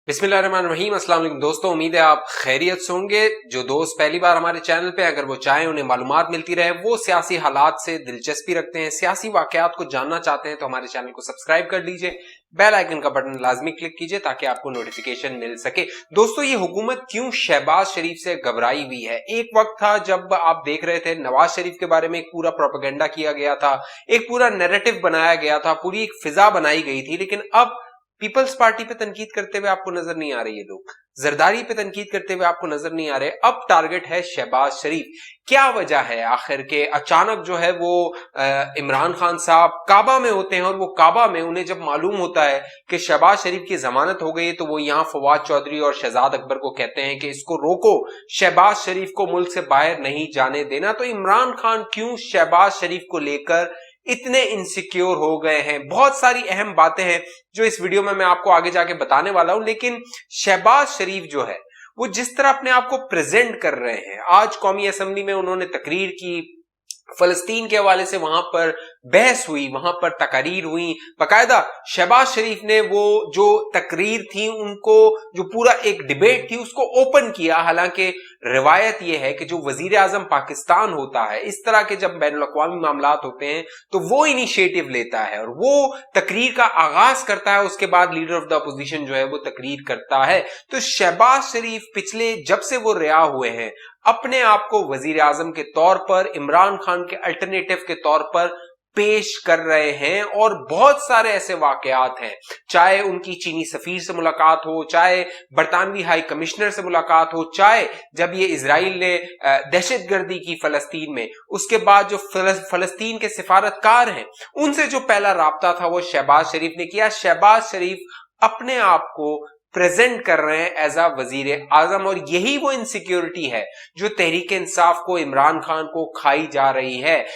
बिस्मिल्लाहिर्रहमानिर्रहीम। अस्सलाम वालेकुम दोस्तों, उम्मीद है आप खैरियत से होंगे। जो दोस्त पहली बार हमारे चैनल पे अगर वो चाहें उन्हें मालूमात मिलती रहे, वो सियासी हालात से दिलचस्पी रखते हैं, सियासी वाकयात को जानना चाहते हैं, तो हमारे चैनल को सब्सक्राइब कर लीजिए, बेल आइकन का बटन लाजमी क्लिक कीजिए ताकि आपको नोटिफिकेशन मिल सके। दोस्तों, ये हुकूमत क्यों शहबाज शरीफ से घबराई हुई है? एक वक्त था जब आप देख रहे थे नवाज शरीफ के बारे में एक पूरा प्रोपेगेंडा किया गया था, एक पूरा नैरेटिव बनाया गया था, पूरी एक फिजा बनाई गई थी, लेकिन अब पीपल्स पार्टी पे तनकीद करते हुए आपको नजर नहीं आ रही है, लोग जरदारी पे तनकीद करते हुए आपको नजर नहीं आ रहे। अब टारगेट है शहबाज शरीफ। क्या वजह है आखिर के अचानक जो है वो इमरान खान साहब काबा में होते हैं और वो काबा में उन्हें जब मालूम होता है कि शहबाज शरीफ की जमानत हो गई, तो वो यहाँ फवाद चौधरी और शहजाद अकबर को कहते हैं कि इसको रोको, शहबाज शरीफ को मुल्क से बाहर नहीं जाने देना। तो इमरान खान क्यों शहबाज शरीफ को लेकर इतने इनसिक्योर हो गए हैं? बहुत सारी अहम बातें हैं जो इस वीडियो में मैं आपको आगे जाके बताने वाला हूं, लेकिन शहबाज शरीफ जो है वो जिस तरह अपने आप को प्रेजेंट कर रहे हैं, आज कौमी असेंबली में उन्होंने तकरीर की, फलस्तीन के हवाले से वहां पर बहस हुई, वहां पर तकरीर हुई, बकायदा शहबाज शरीफ ने वो जो तकरीर थी उनको, जो पूरा एक डिबेट थी उसको ओपन किया। हालांकि रिवायत यह है कि जो वजीर आजम पाकिस्तान होता है, इस तरह के जब बैनुल अक़वामी मामलात होते हैं तो वो इनिशिएटिव लेता है और वो तकरीर का आगाज करता है, उसके बाद लीडर ऑफ द अपोजिशन जो है वो तकरीर करता है। तो शहबाज शरीफ पिछले जब से वो रिहा हुए हैं अपने आप को वजीर आजम के तौर पर, इमरान खान के अल्टरनेटिव के तौर पर पेश कर रहे हैं। और बहुत सारे ऐसे वाकयात हैं, चाहे उनकी चीनी सफीर से मुलाकात हो, चाहे बरतानवी हाई कमिश्नर से मुलाकात हो, चाहे जब ये इजराइल ने दहशतगर्दी की फलस्तीन में, उसके बाद जो फलस्तीन के सिफारतकार हैं उनसे जो पहला राब्ता था वो शहबाज शरीफ ने किया। शहबाज शरीफ अपने आप को प्रेजेंट कर रहे हैं एज अ वजीर आजम, और यही वो इनसिक्योरिटी है जो तहरीक इंसाफ को, इमरान खान को खाई जा रही है।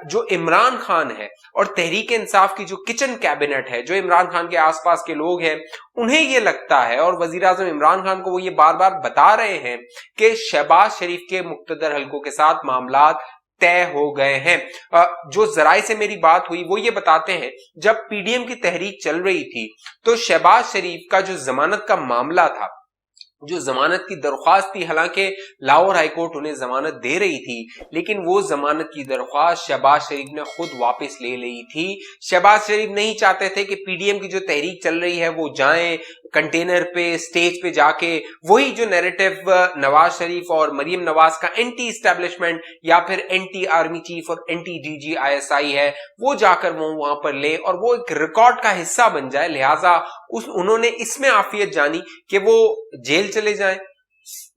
जो इमरान खान है और तहरीक इंसाफ की जो किचन कैबिनेट है, जो इमरान खान के आसपास के लोग हैं, उन्हें ये लगता है, और वजीर आजम इमरान खान को वो ये बार बार बता रहे हैं कि शहबाज शरीफ के मुक्तदर हलकों के साथ मामलात तय हो गए हैं। जो जराए से मेरी बात हुई वो ये बताते हैं, जब पीडीएम की तहरीक चल रही थी तो शहबाज शरीफ का जो जमानत का मामला था, जो जमानत की दरख्वास्त थी, हालांकि लाहौर हाईकोर्ट उन्हें जमानत दे रही थी, लेकिन वो जमानत की दरख्वास्त शहबाज शरीफ ने खुद वापस ले ली थी। शहबाज शरीफ नहीं चाहते थे कि पीडीएम की जो तहरीक चल रही है वो जाएं कंटेनर पे, स्टेज पे जाके वही जो नैरेटिव नवाज शरीफ और मरियम नवाज का एंटी एस्टेब्लिशमेंट या फिर एंटी आर्मी चीफ और एंटी DGISI है, वो जाकर वो वहां पर ले और वो एक रिकॉर्ड का हिस्सा बन जाए। लिहाजा उन्होंने इसमें आफियत जानी कि वो जेल चले जाएं,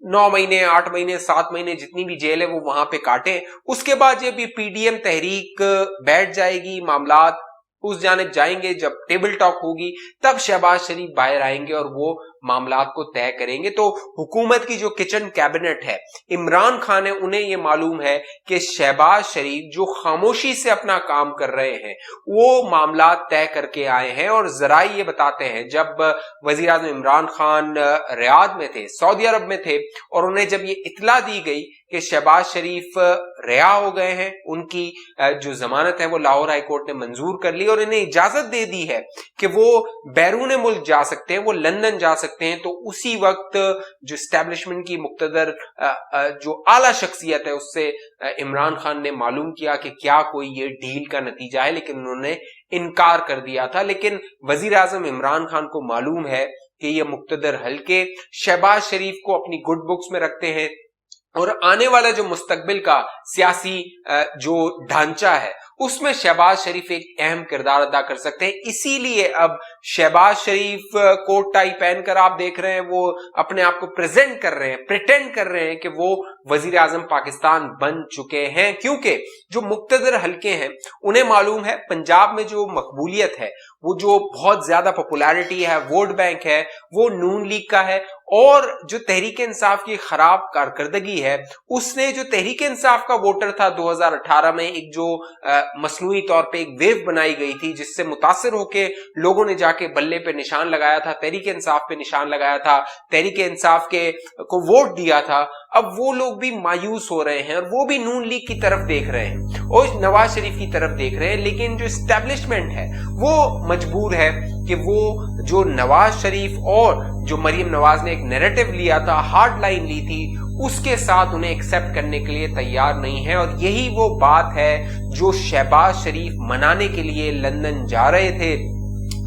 9 महीने, 8 महीने, 7 महीने, जितनी भी जेल है वो वहां पे काटे। उसके बाद जब ये पीडीएम तहरीक बैठ जाएगी, मामलात उस जानिब जाएंगे, जब टेबल टॉक होगी, तब शहबाज शरीफ बाहर आएंगे और वो मामलात को तय करेंगे। तो हुकूमत की जो किचन कैबिनेट है, इमरान खान है, उन्हें ये मालूम है कि शहबाज शरीफ जो खामोशी से अपना काम कर रहे हैं वो मामलात तय करके आए हैं। और जराए ये बताते हैं, जब वजीर आज़म इमरान खान रियाद में थे, सऊदी अरब में थे, और उन्हें जब ये इत्तला दी गई कि शहबाज शरीफ रिहा हो गए हैं, उनकी जो जमानत है वो लाहौर हाईकोर्ट ने मंजूर कर ली और इन्हें इजाजत दे दी है कि वो बैरून मुल्क जा सकते हैं, वो लंदन जा सकते हैं, तो उसी वक्त जो एस्टेब्लिशमेंट की मुक्तदर जो आला शख्सियत है उससे इमरान खान ने मालूम किया कि क्या कोई ये डील का नतीजा है, लेकिन उन्होंने इनकार कर दिया था। लेकिन वजीर आजम इमरान खान को मालूम है कि ये मुक्तदर हल्के शहबाज शरीफ को अपनी गुड बुक्स में रखते हैं और आने वाला जो मुस्तकबिल का सियासी जो ढांचा है उसमें शहबाज शरीफ एक अहम किरदार अदा कर सकते हैं। इसीलिए अब शहबाज शरीफ कोट टाई पहनकर आप देख रहे हैं वो अपने आप को प्रेजेंट कर रहे हैं, प्रिटेंड कर रहे हैं कि वो वजीर आजम पाकिस्तान बन चुके हैं, क्योंकि जो मुक्तदर हल्के हैं उन्हें मालूम है पंजाब में जो मकबूलियत है, वो जो बहुत ज्यादा पॉपुलैरिटी है, वोट बैंक है, वो नून लीग का है। और जो तहरीक इंसाफ की खराब कारकर्दगी है, उसने जो तहरीक इंसाफ का वोटर था 2018 में, एक जो मसनूई तौर पे एक वेव बनाई गई थी जिससे मुतासिर होके लोगों ने जाके बल्ले पे निशान लगाया था, तहरीक इंसाफ पे निशान लगाया था, तहरीक इंसाफ के को वोट दिया था, अब वो लोग भी मायूस हो रहे हैं और वो भी नून लीग की तरफ देख रहे हैं और नवाज शरीफ की तरफ देख रहे हैं। लेकिन जो एस्टेब्लिशमेंट है वो मजबूर है کہ وہ जो नवाज शरीफ और जो मरियम नवाज ने एक नैरेटिव लिया था, हार्ड लाइन ली थी, उसके साथ उन्हें एक्सेप्ट करने के लिए तैयार नहीं है। और यही वो बात है जो शहबाज शरीफ मनाने के लिए लंदन जा रहे थे।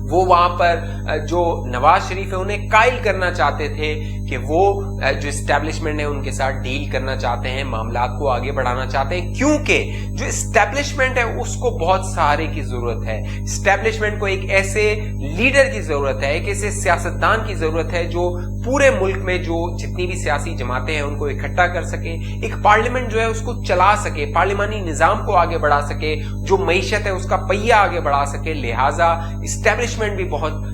वो वहां पर जो नवाज शरीफ है उन्हें कायल करना चाहते थे कि वो जो इस्टेब्लिशमेंट है उनके साथ डील करना चाहते हैं, मामलात को आगे बढ़ाना चाहते हैं, क्योंकि जो इस्टेब्लिशमेंट है उसको बहुत सहारे की जरूरत है। इस्टेब्लिशमेंट को एक ऐसे लीडर की जरूरत है, एक ऐसे सियासतदान की जरूरत है जो पूरे मुल्क में जो जितनी भी सियासी जमातें हैं उनको इकट्ठा कर सके, एक पार्लियामेंट जो है उसको चला सके, पार्लिमानी निजाम को आगे बढ़ा सके, जो मईशत है उसका पहिया आगे बढ़ा सके। लिहाजा इस्टेब्लिशमेंट भी बहुत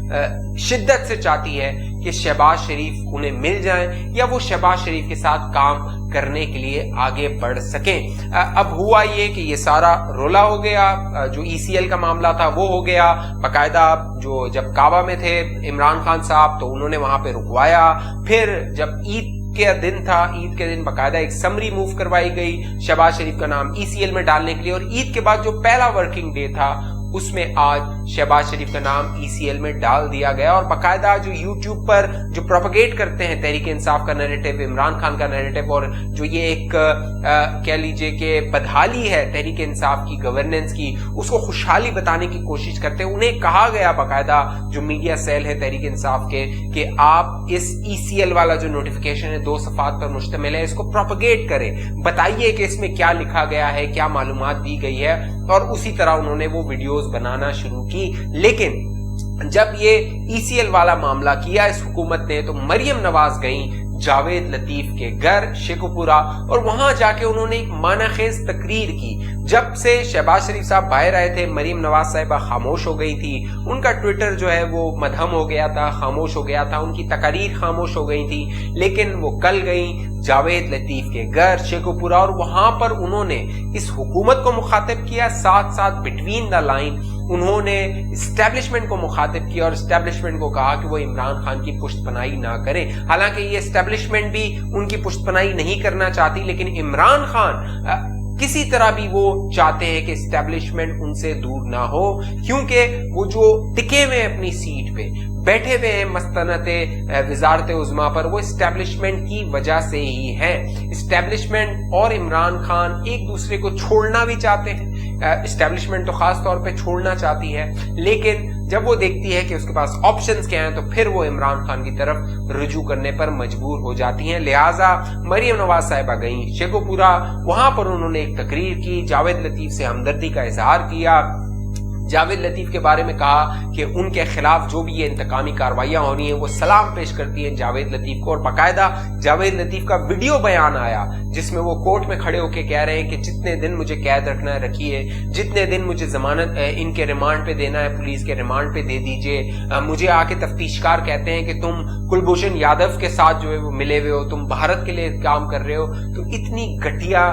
शिद्दत से चाहती है कि शहबाज शरीफ उन्हें मिल जाएं या वो शहबाज शरीफ के साथ काम करने के लिए आगे बढ़ सकें। अब हुआ ये कि ये सारा रोला हो गया, जो ECL का मामला था वो हो गया, बाकायदा जो जब काबा में थे इमरान खान साहब तो उन्होंने वहां पे रुकवाया। फिर जब ईद के दिन था, ईद के दिन बाकायदा एक समरी मूव करवाई गई शहबाज शरीफ का नाम ECL में डालने के लिए, और ईद के बाद जो पहला वर्किंग डे था उसमें आज शहबाज शरीफ का नाम ECL में डाल दिया गया। और बाकायदा जो यूट्यूब पर जो प्रोपगेट करते हैं तहरीक इंसाफ का नैरेटिव, इमरान खान का नैरेटिव, और जो ये एक कह लीजिए कि बदहाली है तहरीक इंसाफ की, गवर्नेंस की, उसको खुशहाली बताने की कोशिश करते हैं। उन्हें कहा गया बाकायदा जो मीडिया सेल है तहरीक इंसाफ के कि आप इस ECL वाला जो नोटिफिकेशन है 2 सफ़ात पर मुश्तमिल है, इसको प्रोपगेट करें, बताइए कि इसमें क्या लिखा गया है, क्या मालूमात दी गई है। और उसी तरह उन्होंने वो वीडियोस बनाना शुरू की। लेकिन जब ये ECL वाला मामला किया इस हुकूमत ने, तो मरियम नवाज गई जावेद लतीफ के घर शेखुपुरा, और वहां जाके उन्होंने एक मानाखेज तकरीर की। जब से शहबाज शरीफ साहब बाहर आए थे, मरियम नवाज साहिबा खामोश हो गई थी, उनका ट्विटर जो है वो मधम हो गया था, खामोश हो गया था, उनकी तकरीर खामोश हो गई थी। लेकिन वो कल गई जावेद लतीफ के घर शेखुपुरा, और वहां पर उन्होंने इस हुकूमत को मुखातिब किया, साथ साथ बिटवीन द लाइन उन्होंने इस्टेब्लिशमेंट को मुखातिब किया और इस्टेब्लिशमेंट को कहा कि वो इमरान खान की पुश्तपनाही ना करे। हालांकि ये इस्टेब्लिशमेंट भी उनकी पुश्तपनाही नहीं करना चाहती, लेकिन इमरान खान किसी तरह भी वो चाहते हैं कि इस्टेब्लिशमेंट उनसे दूर ना हो, क्योंकि वो जो टिके हुए हैं अपनी सीट पे, बैठे हुए हैं मस्तनते वजारत उज़्मा पर, वो इस्टेब्लिशमेंट की वजह से ही है। इस्टेब्लिशमेंट और इमरान खान एक दूसरे को छोड़ना भी चाहते हैं, इस्टेब्लिशमेंट तो खास तौर पे छोड़ना चाहती है, लेकिन जब वो देखती है कि उसके पास ऑप्शंस क्या हैं तो फिर वो इमरान खान की तरफ रुजू करने पर मजबूर हो जाती हैं। लिहाजा मरियम नवाज साहिबा गई शेखुपुरा, वहां पर उन्होंने एक तकरीर की, जावेद लतीफ से हमदर्दी का इजहार किया, जावेद लतीफ के बारे में कहा कि उनके खिलाफ जो भी ये इंतकामी कार्रवाइयां हो रही हैं वो सलाम पेश करती हैं जावेद लतीफ को। और बाकायदा जावेद लतीफ का वीडियो बयान आया जिसमें वो कोर्ट में खड़े होकर कह रहे हैं कि जितने दिन मुझे कैद रखना है रखिए, जितने दिन मुझे जमानत इनके रिमांड पे देना है पुलिस के रिमांड पे दे दीजिए। मुझे आके तफ्तीशकार कहते हैं कि तुम कुलभूषण यादव के साथ जो है वो मिले हुए हो, तुम भारत के लिए काम कर रहे हो। तो इतनी घटिया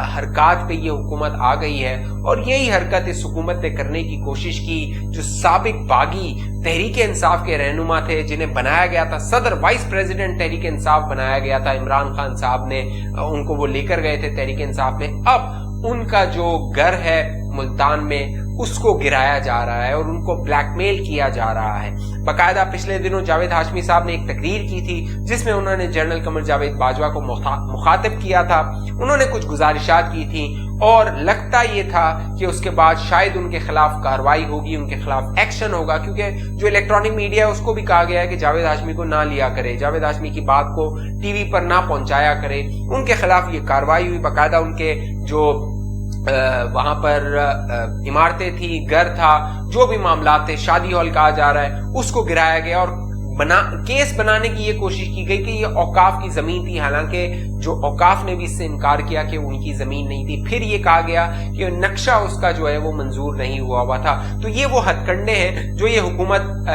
हरकत पे ये हुकूमत आ गई है, और यही हरकत इस हुकूमत ने करने की कोशिश की जो साबिक बागी तहरीक इंसाफ के रहनुमा थे, जिन्हें बनाया गया था सदर वाइस प्रेसिडेंट तहरीक इंसाफ बनाया गया था इमरान खान साहब ने, उनको वो लेकर गए थे तहरीक इंसाफ में। अब उनका जो घर है मुल्तान में उसको गिराया जा रहा है और उनको ब्लैकमेल किया जा रहा है। बाकायदा पिछले दिनों जावेद हाशमी साहब ने एक तकरीर की थी जिसमें उन्होंने जनरल कमर जावेद बाजवा को मुखातिब किया था, उन्होंने कुछ गुजारिशात की थी और लगता ये था कि उसके बाद शायद उनके खिलाफ कार्रवाई होगी, उनके खिलाफ एक्शन होगा, क्योंकि जो इलेक्ट्रॉनिक मीडिया है उसको भी कहा गया है कि जावेद हाशमी को ना लिया करे, जावेद हाशमी की बात को टीवी पर ना पहुंचाया करे। उनके खिलाफ ये कार्रवाई हुई, बाकायदा उनके जो वहां पर इमारतें थी, घर था, जो भी मामला थे, शादी हॉल कहा जा रहा है, उसको गिराया गया और केस बनाने की ये कोशिश की गई कि ये औकाफ की जमीन थी। हालांकि जो औकाफ ने भी इससे इनकार किया कि उनकी जमीन नहीं थी। फिर ये कहा गया कि नक्शा उसका जो है वो मंजूर नहीं हुआ था। तो ये वो हथकंडे हैं जो ये हुकूमत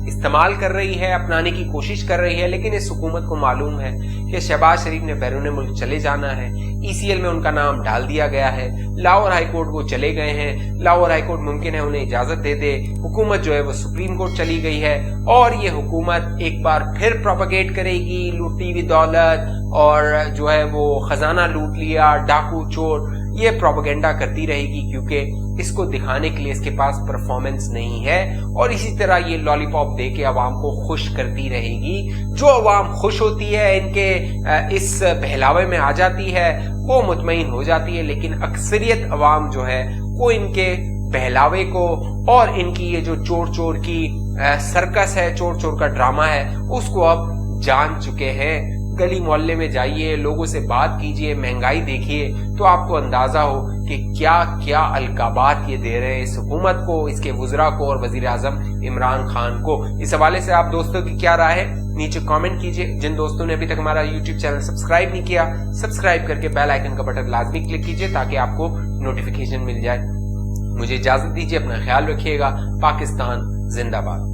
इस्तेमाल कर रही है, अपनाने की कोशिश कर रही है, लेकिन इस हुकूमत को मालूम है कि शहबाज शरीफ ने बैरून मुल्क चले जाना है, ECL में उनका नाम डाल दिया गया है, लाहौर हाईकोर्ट वो चले गए हैं, लाहौर हाईकोर्ट मुमकिन है उन्हें इजाजत दे दे, हुकूमत जो है वो सुप्रीम कोर्ट चली गई है और ये हुकूमत एक बार फिर प्रोपगेट करेगी लूटी हुई दौलत और जो है वो खजाना लूट लिया, डाकू चोर, ये प्रोपेगेंडा करती रहेगी, क्योंकि इसको दिखाने के लिए इसके पास परफॉर्मेंस नहीं है, और इसी तरह ये लॉलीपॉप दे के अवाम को खुश करती रहेगी। जो अवाम खुश होती है, इनके इस बहलावे में आ जाती है, वो मुतमईन हो जाती है, लेकिन अक्सरियत अवाम जो है वो इनके बहलावे को और इनकी ये जो चोर चोर की सर्कस है, चोर चोर का ड्रामा है, उसको अब जान चुके हैं। गली मोहल्ले में जाइए, लोगों से बात कीजिए, महंगाई देखिए, तो आपको अंदाजा हो कि क्या क्या अलकाबात ये दे रहे हैं इस हुकूमत को, इसके वुज़रा को और वजीर आजम इमरान खान को। इस हवाले से आप दोस्तों की क्या राय है, नीचे कमेंट कीजिए। जिन दोस्तों ने अभी तक हमारा यूट्यूब चैनल सब्सक्राइब नहीं किया, सब्सक्राइब करके बेल आइकन का बटन लाजमी क्लिक कीजिए ताकि आपको नोटिफिकेशन मिल जाए। मुझे इजाजत दीजिए, अपना ख्याल रखिएगा। पाकिस्तान जिंदाबाद।